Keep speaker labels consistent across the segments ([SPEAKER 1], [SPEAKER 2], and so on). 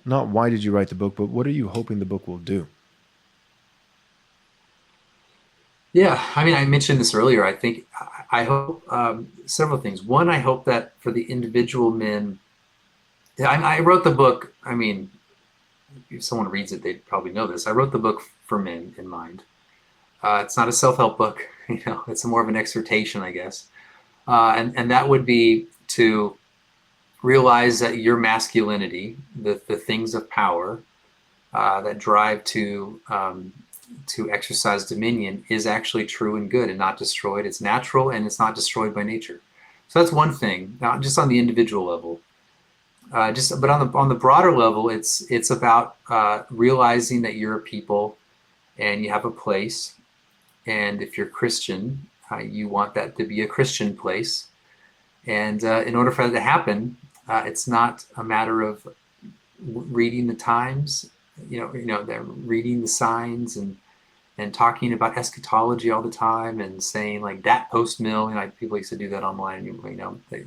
[SPEAKER 1] not why did you write the book, but what are you hoping the book will do?
[SPEAKER 2] Yeah, I mean, I mentioned this earlier. I think I hope several things. One, I hope that for the individual men, I wrote the book. I mean, if someone reads it, they'd probably know this. I wrote the book for men in mind. It's not a self-help book, it's more of an exhortation, I guess. And that would be to realize that your masculinity, the things of power that drive to exercise dominion, is actually true and good and not destroyed. It's natural and it's not destroyed by nature. So that's one thing, not just on the individual level. But on the broader level, it's about realizing that you're a people and you have a place, and if you're Christian, you want that to be a Christian place. And in order for that to happen, it's not a matter of reading the times, reading the signs and talking about eschatology all the time and saying like that post mill. People used to do that online.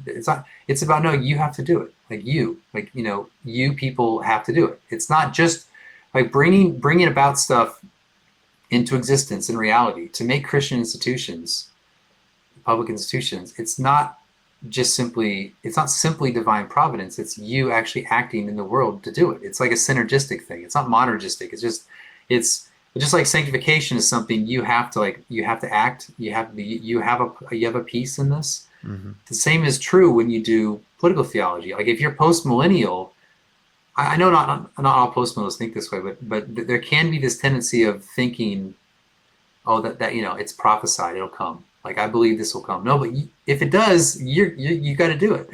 [SPEAKER 2] It's not. It's about no. You have to do it. You people have to do it. It's not just like bringing about stuff into existence in reality to make Christian institutions, public institutions. It's not simply divine providence. It's you actually acting in the world to do it. It's like a synergistic thing. It's not monergistic. It's just like sanctification is something you have to act. You have a piece in this.
[SPEAKER 1] Hmm.
[SPEAKER 2] The same is true when you do political theology. Like if you're post-millennial, I know not all post-millennials think this way, but there can be this tendency of thinking, oh, that it's prophesied, it'll come. Like I believe this will come. No, but if it does, you got to do it.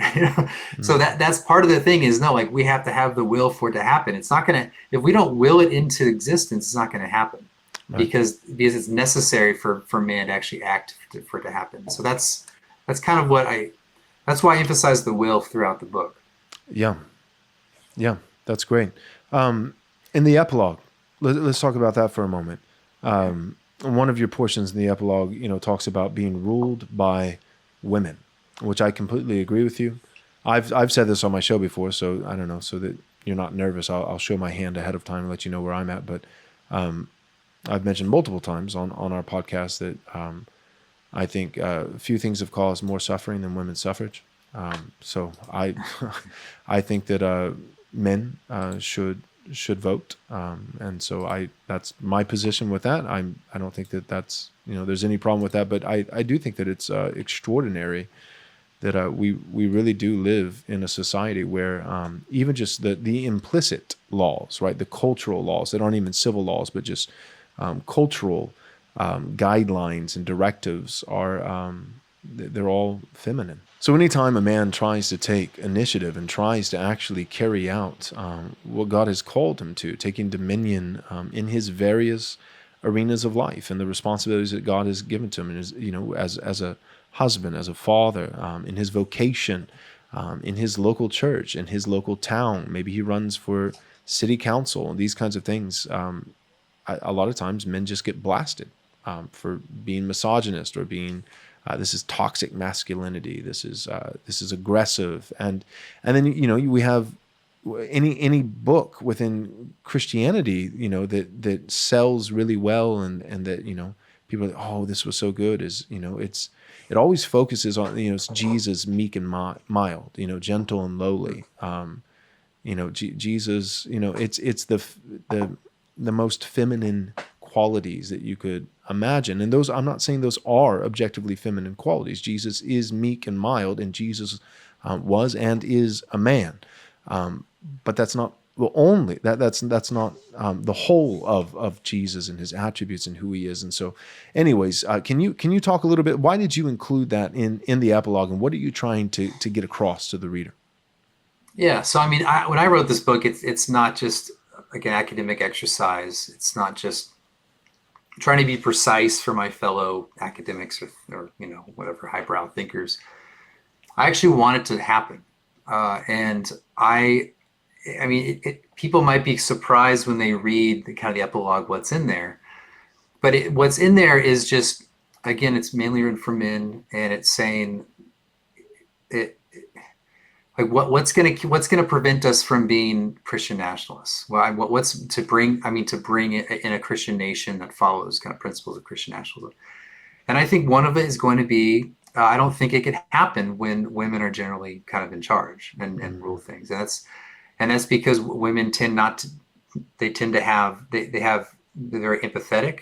[SPEAKER 2] So
[SPEAKER 1] Hmm.
[SPEAKER 2] that's part of the thing is no, like we have to have the will for it to happen. It's not gonna if we don't will it into existence, it's not gonna happen
[SPEAKER 1] Right.
[SPEAKER 2] because it's necessary for man to actually act for it to happen. So that's kind of that's why I emphasize the will throughout the book.
[SPEAKER 1] Yeah. Yeah. That's great. Um, in the epilogue, let's talk about that for a moment. One of your portions in the epilogue, talks about being ruled by women, which I completely agree with you. I've said this on my show before, so I don't know, so that you're not nervous. I'll show my hand ahead of time and let you know where I'm at. But I've mentioned multiple times on our podcast that I think few things have caused more suffering than women's suffrage. So I I think that men should vote, and so that's my position with that. I don't think that that's there's any problem with that, but I do think that it's extraordinary that we really do live in a society where even just the implicit laws, right, the cultural laws that aren't even civil laws, but just cultural guidelines and directives are they're all feminine. So anytime a man tries to take initiative and tries to actually carry out what God has called him to, taking dominion in his various arenas of life and the responsibilities that God has given to him, and as a husband, as a father, in his vocation, in his local church, in his local town, maybe he runs for city council and these kinds of things. A lot of times men just get blasted for being misogynist or being this is toxic masculinity. This is aggressive, and then we have any book within Christianity that sells really well and that people are like, oh, this was so good, is it always focuses on it's Jesus meek and mild, gentle and lowly. Jesus, it's the most feminine qualities that you could imagine. And those, I'm not saying those are objectively feminine qualities. Jesus is meek and mild, and Jesus was and is a man. But that's not the only that's not the whole of Jesus and his attributes and who he is. And so, anyways, can you talk a little bit? Why did you include that in the epilogue, and what are you trying to get across to the reader?
[SPEAKER 2] Yeah, so I mean, when I wrote this book, it's not just like an academic exercise. It's not just trying to be precise for my fellow academics or whatever highbrow thinkers. I actually want it to happen, and I mean, people might be surprised when they read the kind of the epilogue, what's in there, but what's in there is just again, it's mainly written for men, and it's saying it like what's gonna prevent us from being Christian nationalists? Well, what's to bring? I mean, to bring it in a Christian nation that follows kind of principles of Christian nationalism. And I think one of it is going to be, I don't think it could happen when women are generally kind of in charge and rule things. And that's because women tend not to, they tend to have, they're very empathetic.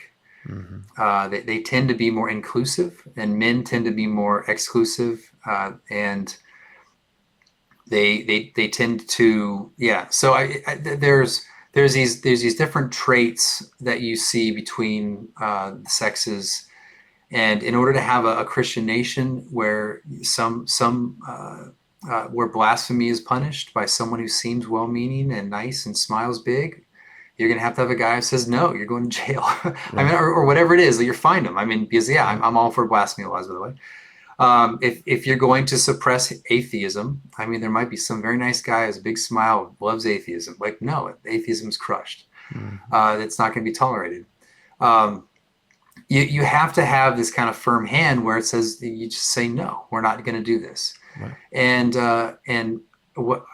[SPEAKER 2] They tend to be more inclusive, and men tend to be more exclusive. And they tend to, yeah. So there's these different traits that you see between the sexes. And in order to have a Christian nation where where blasphemy is punished by someone who seems well-meaning and nice and smiles big, you're going to have a guy who says, no, you're going to jail. Right. I mean, or whatever it is that you're fined them. I mean, because I'm all for blasphemy laws, by the way. If you're going to suppress atheism, I mean, there might be some very nice guy has a big smile, loves atheism. Like, no, atheism is crushed. It's not going to be tolerated. You have to have this kind of firm hand where it says, you just say, no, we're not going to do this. Right. And what,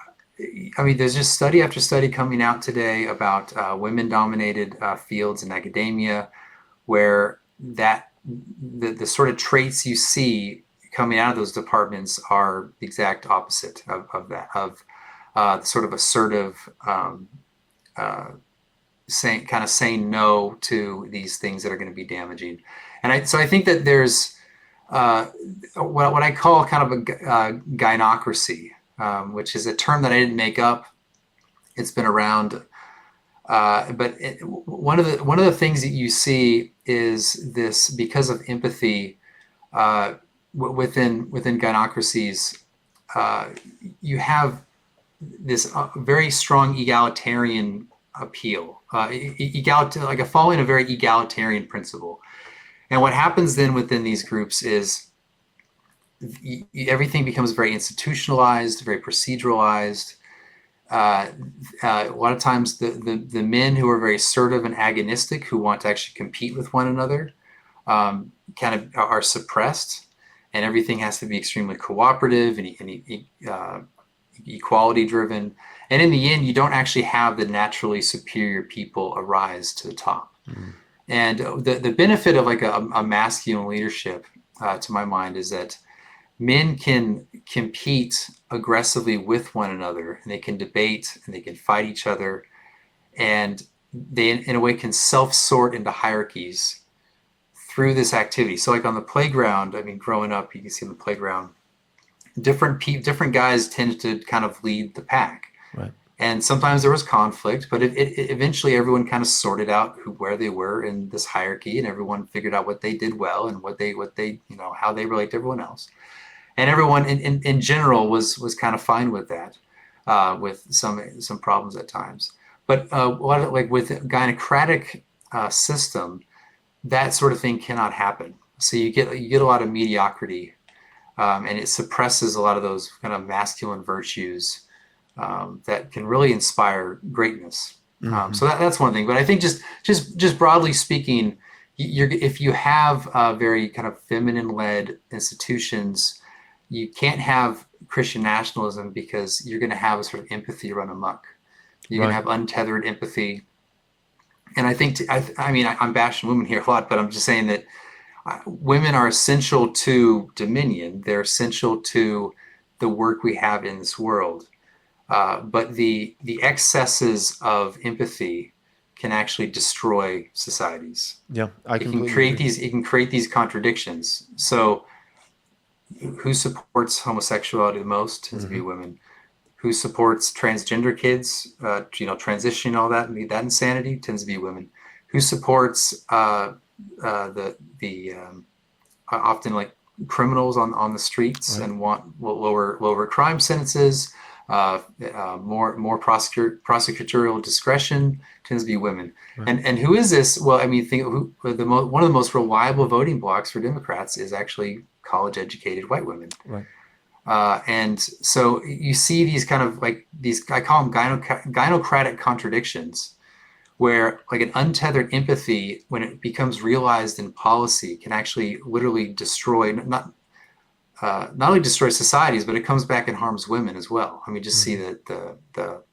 [SPEAKER 2] I mean, there's just study after study coming out today about women-dominated fields in academia, where the sort of traits you see coming out of those departments are the exact opposite of that, of sort of assertive, saying no to these things that are going to be damaging. And so I think that there's what I call kind of a gynocracy, which is a term that I didn't make up. It's been around, but one of the things that you see is this, because of empathy within gynocracies, you have this very strong egalitarian appeal, like following a very egalitarian principle. And what happens then within these groups is everything becomes very institutionalized, very proceduralized. A lot of times the men who are very assertive and agonistic, who want to actually compete with one another, kind of are suppressed, and everything has to be extremely cooperative and equality driven. And in the end, you don't actually have the naturally superior people arise to the top. And the benefit of like a masculine leadership, to my mind, is that men can compete aggressively with one another, and they can debate and they can fight each other, and they in a way can self-sort into hierarchies through this activity. So like on the playground, I mean, growing up, you can see on the playground, different guys tend to kind of lead the pack. Right. And sometimes there was conflict, but it eventually everyone kind of sorted out where they were in this hierarchy, and everyone figured out what they did well and what they how they relate to everyone else. And everyone in general was kind of fine with that, with some problems at times. But like with a gynocratic system, that sort of thing cannot happen. So you get a lot of mediocrity, and it suppresses a lot of those kind of masculine virtues that can really inspire greatness. So that's one thing. But I think just broadly speaking, if you have very kind of feminine-led institutions, you can't have Christian nationalism, because you're going to have a sort of empathy run amok. You're going to have untethered empathy. And I think, I mean, I'm bashing women here a lot, but I'm just saying that women are essential to dominion. They're essential to the work we have in this world. But the excesses of empathy can actually destroy societies.
[SPEAKER 1] Yeah,
[SPEAKER 2] it can create these contradictions. So who supports homosexuality the most tends to be women. Who supports transgender kids, transitioning, all that, and that insanity, tends to be women. Who supports often like criminals on the streets, right, and want lower crime sentences, more prosecutorial discretion, tends to be women. Right. And who is this? Well, I mean, one of the most reliable voting blocks for Democrats is actually college-educated white women. Right. And so you see these kind of like these, I call them gynocratic contradictions, where like an untethered empathy, when it becomes realized in policy, can actually literally destroy, not not only destroys societies, but it comes back and harms women as well. I mean, just see that the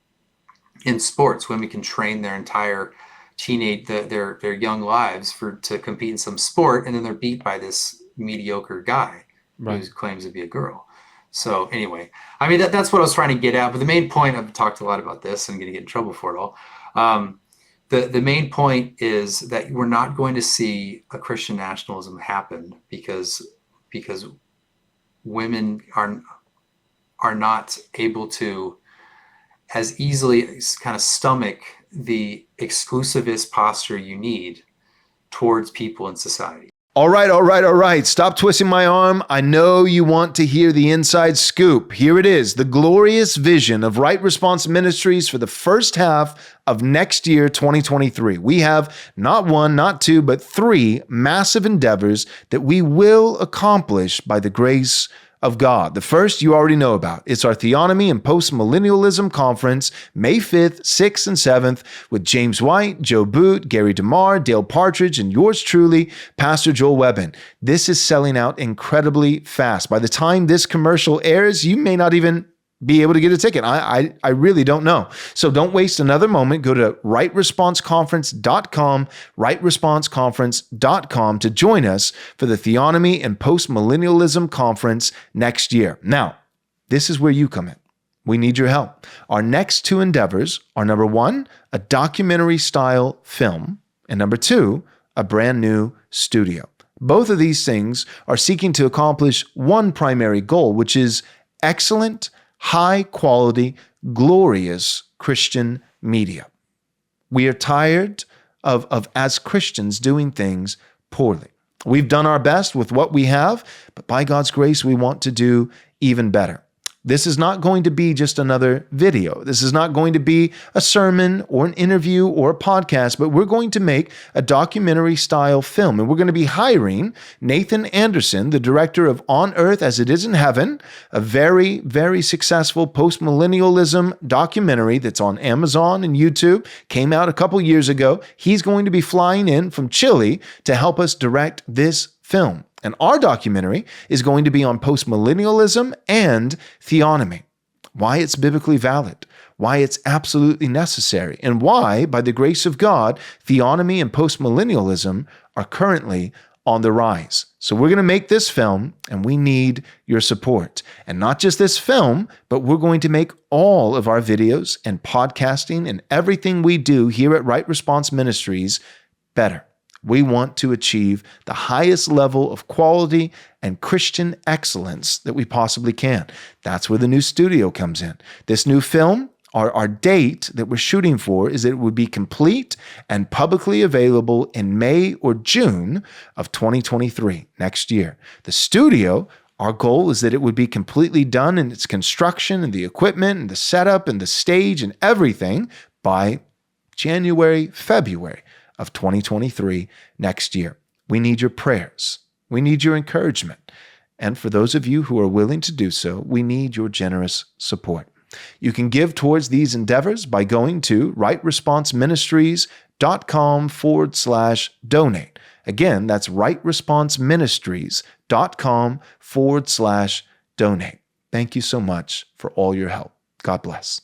[SPEAKER 2] in sports, women can train their entire their young lives to compete in some sport, and then they're beat by this mediocre guy who
[SPEAKER 1] Right.
[SPEAKER 2] claims to be a girl. So anyway, I mean that's what I was trying to get at. But the main point, I've talked a lot about this. I'm going to get in trouble for it all. The main point is that we're not going to see a Christian nationalism happen because women are not able to as easily kind of stomach the exclusivist posture you need towards people in society.
[SPEAKER 1] All right, all right, all right. Stop twisting my arm. I know you want to hear the inside scoop. Here it is, the glorious vision of Right Response Ministries for the first half of next year, 2023. We have not one, not two, but three massive endeavors that we will accomplish by the grace of God. The first you already know about. It's our Theonomy and Postmillennialism Conference, May 5th, 6th, and 7th, with James White, Joe Boot, Gary DeMar, Dale Partridge, and yours truly, Pastor Joel Webbon. This is selling out incredibly fast. By the time this commercial airs, you may not even be able to get a ticket. I really don't know. So don't waste another moment. Go to rightresponseconference.com, rightresponseconference.com to join us for the Theonomy and Postmillennialism Conference next year. Now, this is where you come in. We need your help. Our next two endeavors are, number one, a documentary style film, and number two, a brand new studio. Both of these things are seeking to accomplish one primary goal, which is excellent, high quality, glorious Christian media. We are tired of as Christians doing things poorly. We've done our best with what we have, but by God's grace, we want to do even better. This is not going to be just another video. This is not going to be a sermon or an interview or a podcast, but we're going to make a documentary style film. And we're going to be hiring Nathan Anderson, the director of On Earth as It Is in Heaven, a very, very successful postmillennialism documentary that's on Amazon and YouTube, came out a couple years ago. He's going to be flying in from Chile to help us direct this film. And our documentary is going to be on postmillennialism and theonomy, why it's biblically valid, why it's absolutely necessary, and why, by the grace of God, theonomy and postmillennialism are currently on the rise. So we're going to make this film, and we need your support. And not just this film, but we're going to make all of our videos and podcasting and everything we do here at Right Response Ministries better. We want to achieve the highest level of quality and Christian excellence that we possibly can. That's where the new studio comes in. This new film, our date that we're shooting for is that it would be complete and publicly available in May or June of 2023, next year. The studio, our goal is that it would be completely done in its construction and the equipment and the setup and the stage and everything by January, February of 2023 next year. We need your prayers. We need your encouragement. And for those of you who are willing to do so, we need your generous support. You can give towards these endeavors by going to rightresponseministries.com/donate. Again, that's rightresponseministries.com/donate. Thank you so much for all your help. God bless.